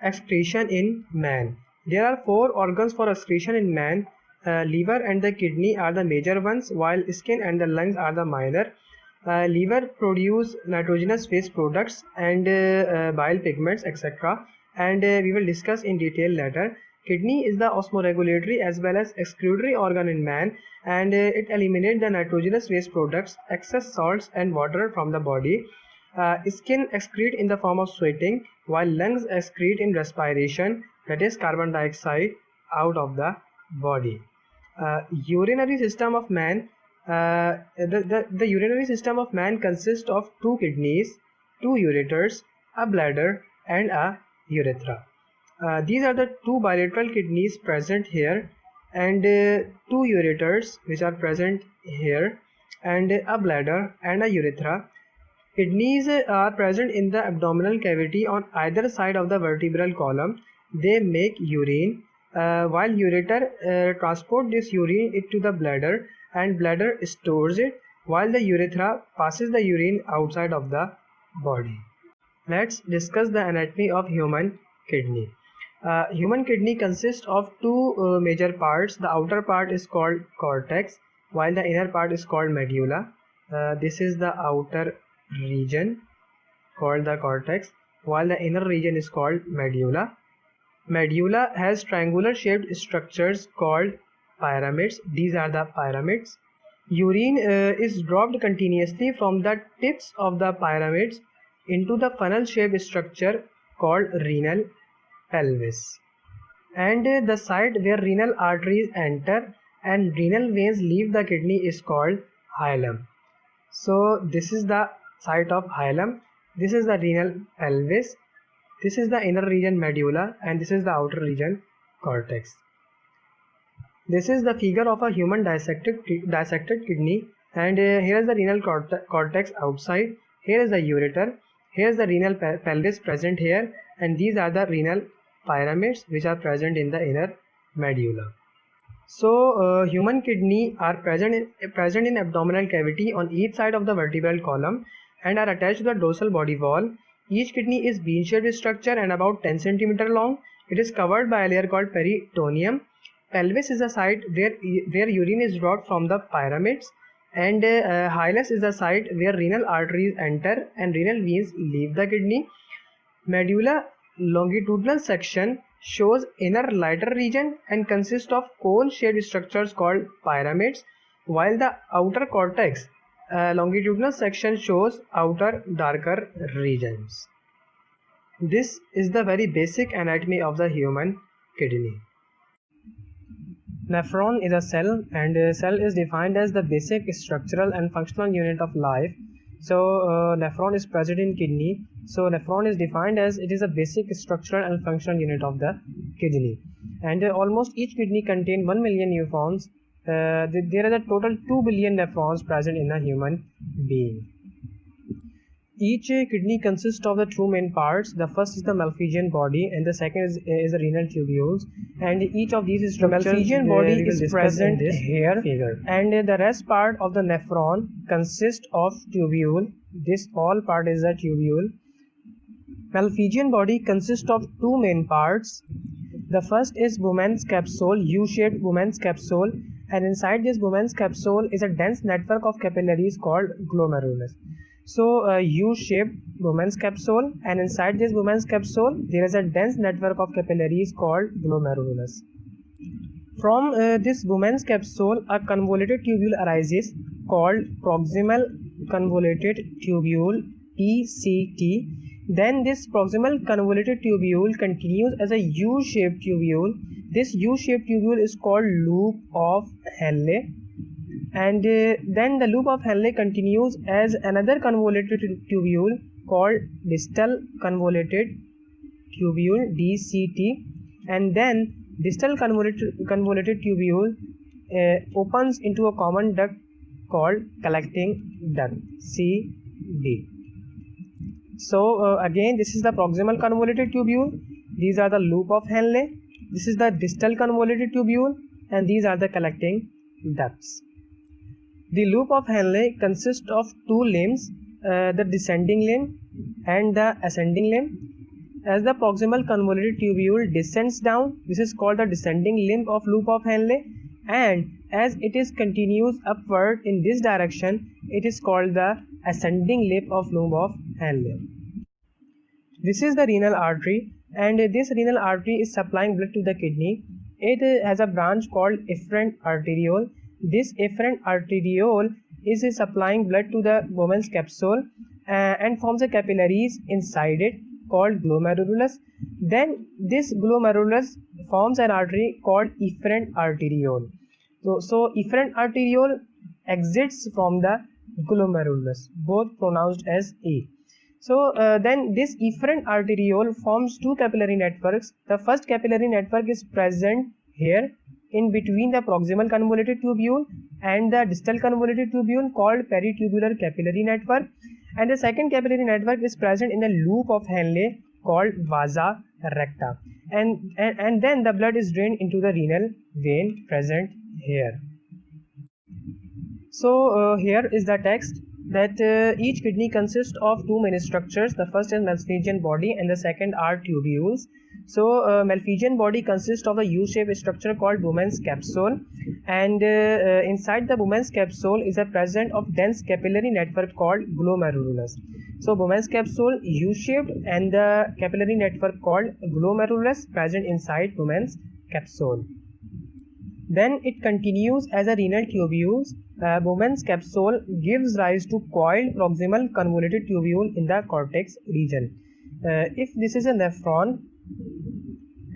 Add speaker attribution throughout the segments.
Speaker 1: Excretion in man. There are 4 organs for excretion in man. Liver and the kidney are the major ones, while skin and the lungs are the minor. Liver produce nitrogenous waste products and bile pigments, etc. And we will discuss in detail later. Kidney is the osmoregulatory as well as excretory organ in man, and it eliminates the nitrogenous waste products, excess salts and water from the body. Skin excrete in the form of sweating, while lungs excrete in respiration, that is carbon dioxide out of the body. Urinary system of man. The urinary system of man consists of 2 kidneys, 2 ureters, a bladder and a urethra. These are the 2 bilateral kidneys present here, and 2 ureters which are present here, and a bladder and a urethra. Kidneys are present in the abdominal cavity on either side of the vertebral column. They make urine, while ureter transport this urine into the bladder, and bladder stores it, while the urethra passes the urine outside of the body. Let's discuss the anatomy of human kidney. Human kidney consists of 2 major parts. The outer part is called cortex, while the inner part is called medulla. This is the outer region called the cortex, while the inner region is called medulla. Medulla has triangular shaped structures called pyramids. These are the pyramids. Urine is dropped continuously from the tips of the pyramids into the funnel shaped structure called renal pelvis. And the site where renal arteries enter and renal veins leave the kidney is called hilum. So this is the site of hilum. This is the renal pelvis. This is the inner region medulla, and this is the outer region cortex. This is the figure of a human dissected kidney, and here is the renal cortex outside. Here is the ureter. Here is the renal pelvis present here, and these are the renal pyramids which are present in the inner medulla. So human kidney are present in abdominal cavity on each side of the vertebral column and are attached to the dorsal body wall. Each kidney is bean-shaped structure and about 10 cm long. It is covered by a layer called peritoneum. Pelvis is the site where urine is brought from the pyramids, and hilus is the site where renal arteries enter and renal veins leave the kidney. Medulla longitudinal section shows inner lighter region and consists of cone-shaped structures called pyramids, while the outer cortex longitudinal section shows outer darker regions. This is the very basic anatomy of the human kidney. Nephron is a cell, and a cell is defined as the basic structural and functional unit of life. So nephron is present in kidney. So nephron is defined as it is a basic structural and functional unit of the kidney. And almost each kidney contains 1 million nephrons. There are a total 2 billion nephrons present in a human being. Each kidney consists of the 2 main parts. The first is the Malpighian body, and the second is the renal tubules. And each of these structures, the Malpighian body is present here figure. And the rest part of the nephron consists of tubule. This all part is a tubule. Malpighian body consists of 2 main parts. The first is Bowman's capsule, U-shaped Bowman's capsule, and inside this Bowman's capsule is a dense network of capillaries called glomerulus. So U-shaped Bowman's capsule, and inside this Bowman's capsule there is a dense network of capillaries called glomerulus. From this Bowman's capsule, a convoluted tubule arises called proximal convoluted tubule, PCT. Then this proximal convoluted tubule continues as a U-shaped tubule. This U-shaped tubule is called loop of Henle. And then the loop of Henle continues as another convoluted tubule called distal convoluted tubule, DCT. And then distal convoluted tubule opens into a common duct called collecting duct, CD. So again, this is the proximal convoluted tubule. These are the loop of Henle. This is the distal convoluted tubule, and these are the collecting ducts. The loop of Henle consists of 2 limbs, the descending limb and the ascending limb. As the proximal convoluted tubule descends down, this is called the descending limb of loop of Henle, and as it is continues upward in this direction, it is called the ascending limb of loop of Henle. This is the renal artery, and this renal artery is supplying blood to the kidney. It has a branch called efferent arteriole. This efferent arteriole is supplying blood to the Bowman's capsule and forms a capillaries inside it called glomerulus. Then this glomerulus forms an artery called efferent arteriole. So efferent arteriole exits from the glomerulus, both pronounced as E. So then this efferent arteriole forms two capillary networks. The first capillary network is present here in between the proximal convoluted tubule and the distal convoluted tubule called peritubular capillary network, and the second capillary network is present in the loop of Henle called vasa recta, and then the blood is drained into the renal vein present here. So here is the text that each kidney consists of two main structures. The first is Malpighian body and the second are tubules. So Malpighian body consists of a U-shaped structure called Bowman's capsule, and inside the Bowman's capsule is a present of dense capillary network called glomerulus. So Bowman's capsule U-shaped and the capillary network called glomerulus present inside Bowman's capsule. Then it continues as a renal tubules. Bowman's capsule gives rise to coiled proximal convoluted tubule in the cortex region. If this is a nephron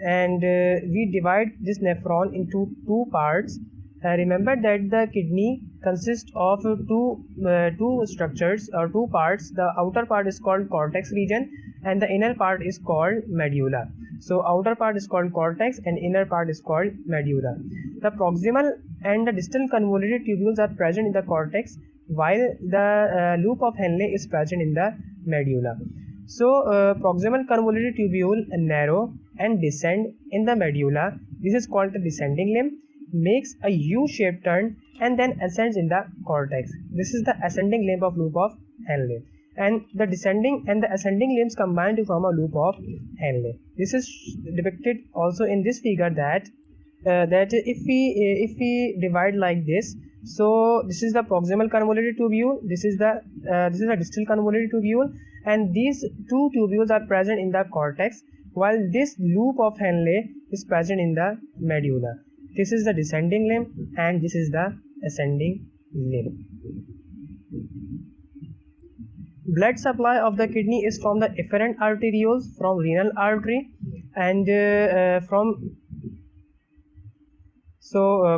Speaker 1: and we divide this nephron into two parts, remember that the kidney consists of two structures or two parts. The outer part is called cortex region and the inner part is called medulla. So outer part is called cortex and inner part is called medulla. The proximal and the distal convoluted tubules are present in the cortex, while the loop of Henle is present in the medulla. So proximal convoluted tubule narrow and descend in the medulla. This is called the descending limb, makes a U-shaped turn and then ascends in the cortex. This is the ascending limb of loop of Henle, and the descending and the ascending limbs combine to form a loop of Henle. This is depicted also in this figure that if we divide like this, so this is the proximal convoluted tubule, this is the distal convoluted tubule, and these two tubules are present in the cortex, while this loop of Henle is present in the medulla. This is the descending limb and this is the ascending limb. Blood supply of the kidney is from the efferent arterioles from renal artery and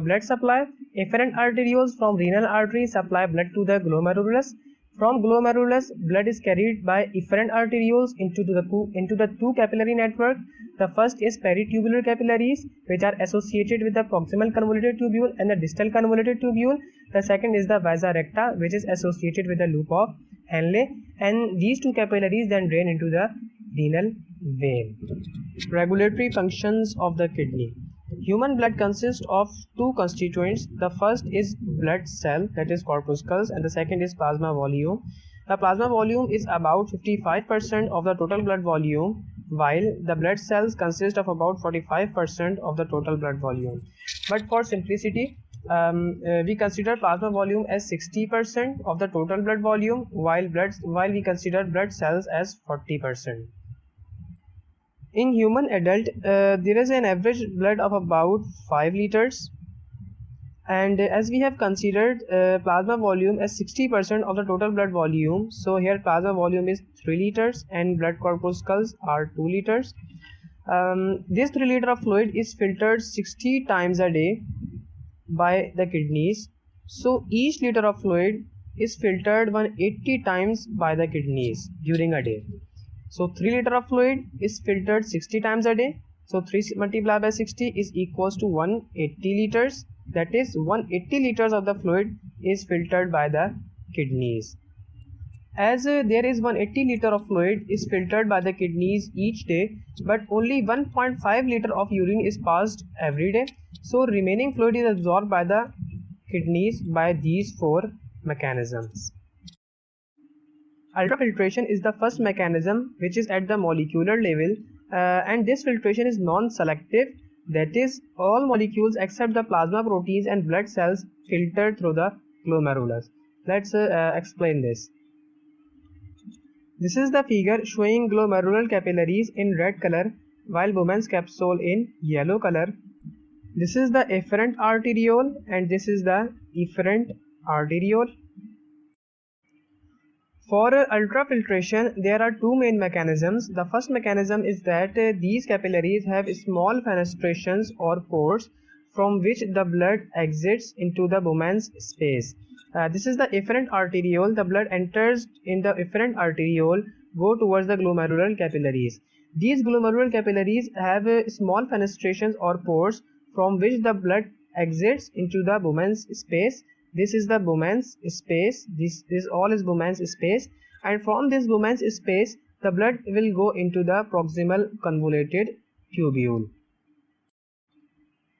Speaker 1: blood supply. Efferent arterioles from renal artery supply blood to the glomerulus. From glomerulus, blood is carried by efferent arterioles into the two capillary network. The first is peritubular capillaries, which are associated with the proximal convoluted tubule and the distal convoluted tubule. The second is the vasa recta, which is associated with the loop of Henle, and these two capillaries then drain into the renal vein. Regulatory functions of the kidney. Human blood consists of two constituents. The first is blood cell, that is corpuscles, and the second is plasma volume. The plasma volume is about 55% of the total blood volume, while the blood cells consist of about 45% of the total blood volume. But for simplicity, we consider plasma volume as 60% of the total blood volume, while we consider blood cells as 40%. In human adult, there is an average blood of about 5 liters, and as we have considered plasma volume as 60% of the total blood volume, so here plasma volume is 3 liters and blood corpuscles are 2 liters. This 3 liter of fluid is filtered 60 times a day by the kidneys, so each liter of fluid is filtered 180 times by the kidneys during a day. So 3 liter of fluid is filtered 60 times a day, so 3 multiplied by 60 is equals to 180 liters. That is 180 liters of the fluid is filtered by the kidneys. As there is 180 liter of fluid is filtered by the kidneys each day, but only 1.5 liter of urine is passed every day, so remaining fluid is absorbed by the kidneys by these four mechanisms. Ultrafiltration is the first mechanism which is at the molecular level, and this filtration is non-selective. That is, all molecules except the plasma proteins and blood cells filter through the glomerulus. Let's explain this. This is the figure showing glomerular capillaries in red color while Bowman's capsule in yellow color. This is the efferent arteriole and this is the efferent arteriole. For ultrafiltration, there are two main mechanisms. The first mechanism is that these capillaries have small fenestrations or pores from which the blood exits into the Bowman's space. This is the efferent arteriole. The blood enters in the efferent arteriole, go towards the glomerular capillaries. These glomerular capillaries have small fenestrations or pores from which the blood exits into the Bowman's space. This is the Bowman's space. This all is Bowman's space, and from this Bowman's space the blood will go into the proximal convoluted tubule.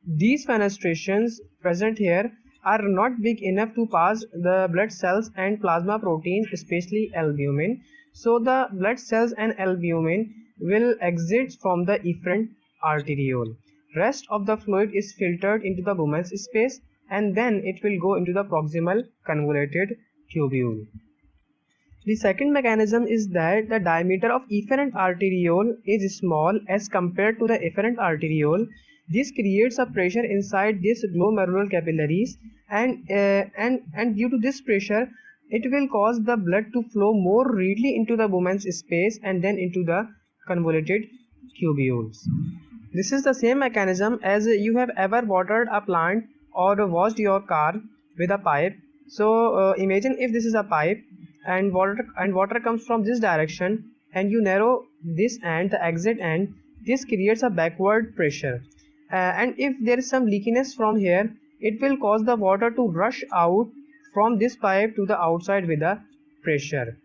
Speaker 1: These fenestrations present here are not big enough to pass the blood cells and plasma proteins, especially albumin. So the blood cells and albumin will exit from the efferent arteriole. Rest of the fluid is filtered into the Bowman's space and then it will go into the proximal convoluted tubule. The second mechanism is that the diameter of efferent arteriole is small as compared to the efferent arteriole. This creates a pressure inside these glomerular capillaries, and due to this pressure, it will cause the blood to flow more readily into the Bowman's space and then into the convoluted tubules. This is the same mechanism as you have ever watered a plant or washed your car with a pipe. So imagine if this is a pipe and water comes from this direction and you narrow this end, the exit end. This creates a backward pressure, and if there is some leakiness from here, it will cause the water to rush out from this pipe to the outside with the pressure.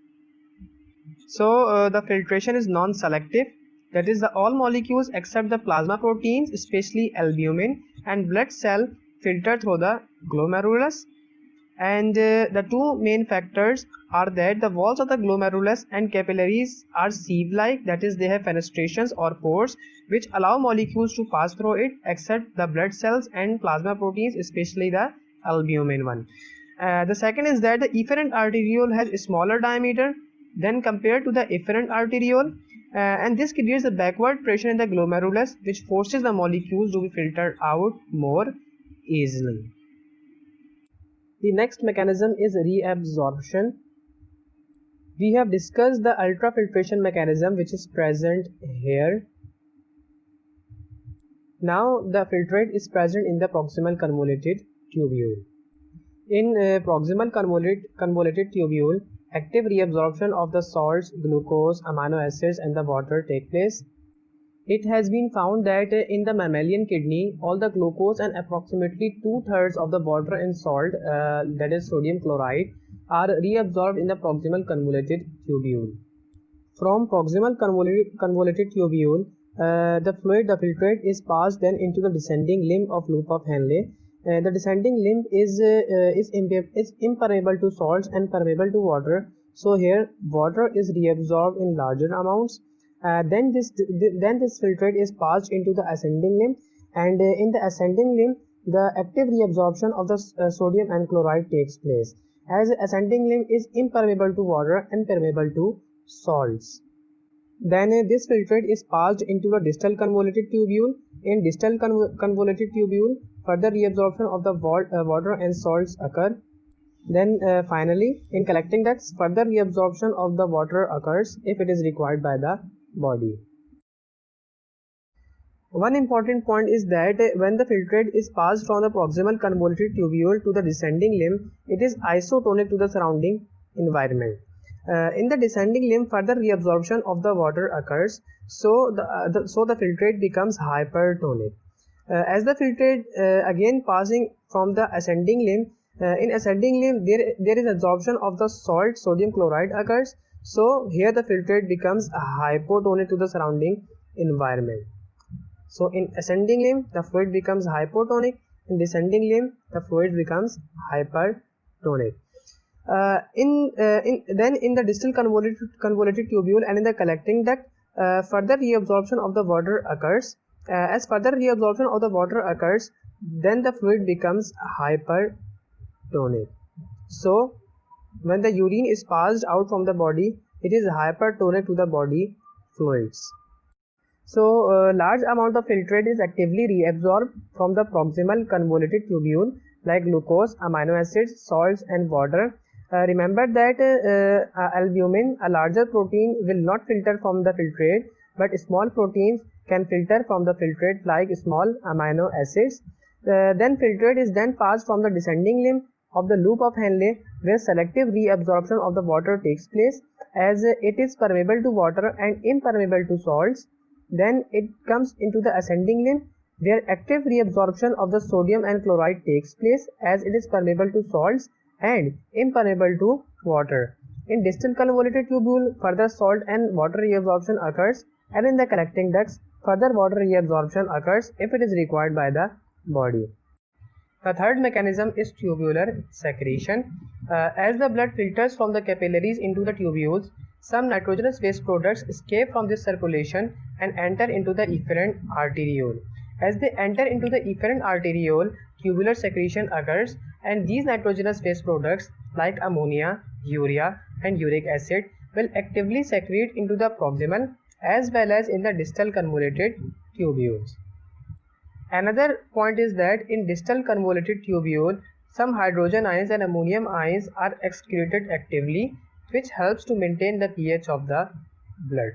Speaker 1: So the filtration is non-selective. That is, the all molecules except the plasma proteins, especially albumin and blood cell, filter through the glomerulus. And the two main factors are that the walls of the glomerulus and capillaries are sieve-like, that is, they have fenestrations or pores which allow molecules to pass through it except the blood cells and plasma proteins, especially the albumin one. The second is that the efferent arteriole has a smaller diameter than compared to the efferent arteriole, and this creates a backward pressure in the glomerulus which forces the molecules to be filtered out more easily. The next mechanism is reabsorption. We have discussed the ultrafiltration mechanism which is present here. Now the filtrate is present in the proximal convoluted tubule. In proximal convoluted tubule, active reabsorption of the salts, glucose, amino acids and the water take place. It has been found that in the mammalian kidney, all the glucose and approximately 2/3 of the water and salt, that is sodium chloride, are reabsorbed in the proximal convoluted tubule. From proximal convoluted tubule, the fluid, the filtrate, is passed then into the descending limb of loop of Henle. The descending limb is impermeable to salts and permeable to water. So here water is reabsorbed in larger amounts. Then this filtrate is passed into the ascending limb, and in the ascending limb the active reabsorption of the sodium and chloride takes place, as ascending limb is impermeable to water and permeable to salts. Then this filtrate is passed into the distal convoluted tubule. In distal convoluted tubule, further reabsorption of the water and salts occur. Then finally, in collecting ducts, further reabsorption of the water occurs if it is required by the body. One important point is that when the filtrate is passed from the proximal convoluted tubule to the descending limb, it is isotonic to the surrounding environment. In the descending limb, further reabsorption of the water occurs, so the filtrate becomes hypertonic. As the filtrate again passing from the ascending limb, in ascending limb there is absorption of the salt, sodium chloride occurs, so here the filtrate becomes hypotonic to the surrounding environment. So in ascending limb the fluid becomes hypotonic, in descending limb the fluid becomes hypertonic. In the distal convoluted tubule and in the collecting duct, further reabsorption of the water occurs. As further reabsorption of the water occurs, then the fluid becomes hypertonic. So when the urine is passed out from the body, it is hypertonic to the body fluids. So large amount of filtrate is actively reabsorbed from the proximal convoluted tubule like glucose, amino acids, salts and water. Remember that albumin, a larger protein, will not filter from the filtrate, but small proteins can filter from the filtrate like small amino acids. Then filtrate is then passed from the descending limb of the loop of Henle, where selective reabsorption of the water takes place, as it is permeable to water and impermeable to salts. Then it comes into the ascending limb, where active reabsorption of the sodium and chloride takes place, as it is permeable to salts and impermeable to water. In distal convoluted tubule, further salt and water reabsorption occurs, and in the collecting ducts, further water reabsorption occurs if it is required by the body. The third mechanism is tubular secretion. As the blood filters from the capillaries into the tubules, some nitrogenous waste products escape from this circulation and enter into the efferent arteriole. As they enter into the efferent arteriole, tubular secretion occurs, and these nitrogenous waste products like ammonia, urea and uric acid will actively secrete into the proximal as well as in the distal convoluted tubules. Another point is that in distal convoluted tubule, some hydrogen ions and ammonium ions are excreted actively, which helps to maintain the pH of the blood.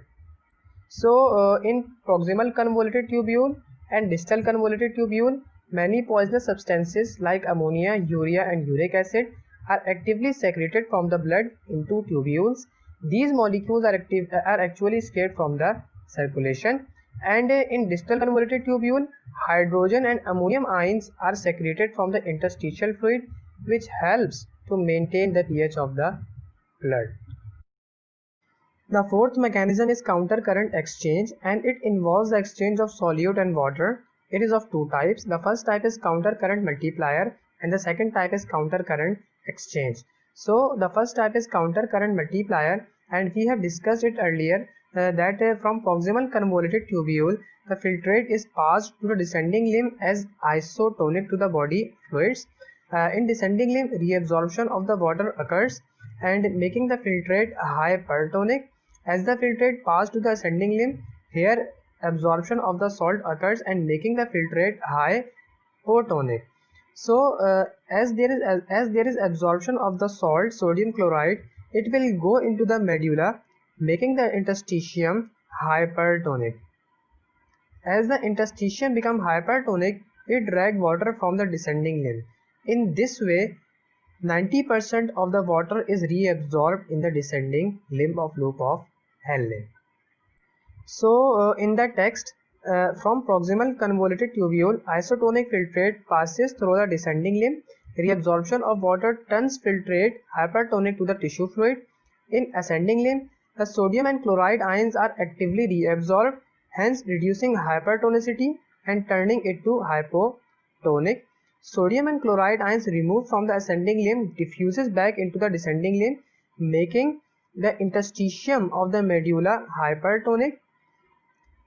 Speaker 1: So in proximal convoluted tubule and distal convoluted tubule, many poisonous substances like ammonia, urea and uric acid are actively secreted from the blood into tubules. These molecules are actually escaped from the circulation, and in distal convoluted tubule, hydrogen and ammonium ions are secreted from the interstitial fluid, which helps to maintain the pH of the blood. The fourth mechanism is counter current exchange, and it involves the exchange of solute and water. It is of two types. The first type is counter current multiplier and the second type is counter current exchange. So the first type is counter current multiplier, and we have discussed it earlier that from proximal convoluted tubule, the filtrate is passed to the descending limb as isotonic to the body fluids. In descending limb, reabsorption of the water occurs and making the filtrate hypertonic. As the filtrate passes to the ascending limb, here absorption of the salt occurs and making the filtrate hypotonic. So as there is absorption of the salt sodium chloride, it will go into the medulla, making the interstitium hypertonic. As the interstitium becomes hypertonic, it drags water from the descending limb. In this way, 90% of the water is reabsorbed in the descending limb of loop of Henle. So in the text, from proximal convoluted tubule, isotonic filtrate passes through the descending limb. Reabsorption of water turns filtrate hypertonic to the tissue fluid. In ascending limb, the sodium and chloride ions are actively reabsorbed, hence reducing hypertonicity and turning it to hypotonic. Sodium and chloride ions removed from the ascending limb diffuses back into the descending limb, making the interstitium of the medulla hypertonic.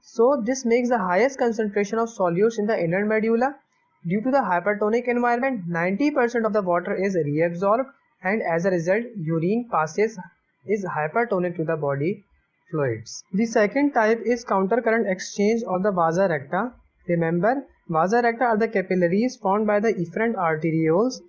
Speaker 1: So this makes the highest concentration of solutes in the inner medulla. Due to the hypertonic environment, 90% of the water is reabsorbed, and as a result, urine passes is hypertonic to the body fluids. The second type is countercurrent exchange or the vasa recta. Remember, vasa recta are the capillaries formed by the efferent arterioles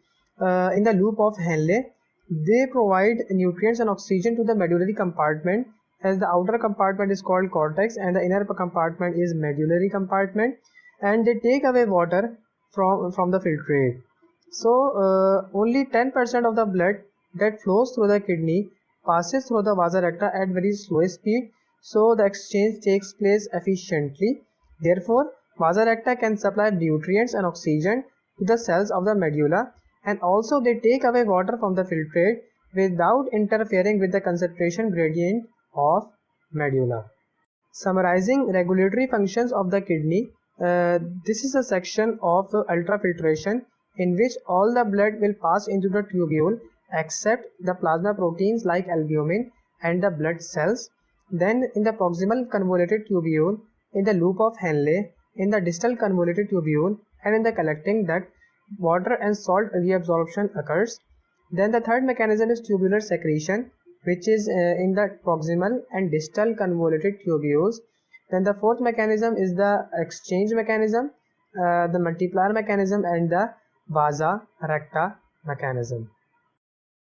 Speaker 1: in the loop of Henle. They provide nutrients and oxygen to the medullary compartment, as the outer compartment is called cortex and the inner compartment is medullary compartment, and they take away water from the filtrate. So only 10% of the blood that flows through the kidney passes through the vasa recta at very slow speed, so the exchange takes place efficiently. Therefore, vasa recta can supply nutrients and oxygen to the cells of the medulla, and also they take away water from the filtrate without interfering with the concentration gradient of medulla. Summarizing regulatory functions of the kidney, this is a section of ultrafiltration in which all the blood will pass into the tubule except the plasma proteins like albumin and the blood cells. Then in the proximal convoluted tubule, in the loop of Henle, in the distal convoluted tubule, and in the collecting duct, water and salt reabsorption occurs. Then the third mechanism is tubular secretion, which is in the proximal and distal convoluted tubules. Then the fourth mechanism is the exchange mechanism, the multiplier mechanism, and the vasa recta mechanism.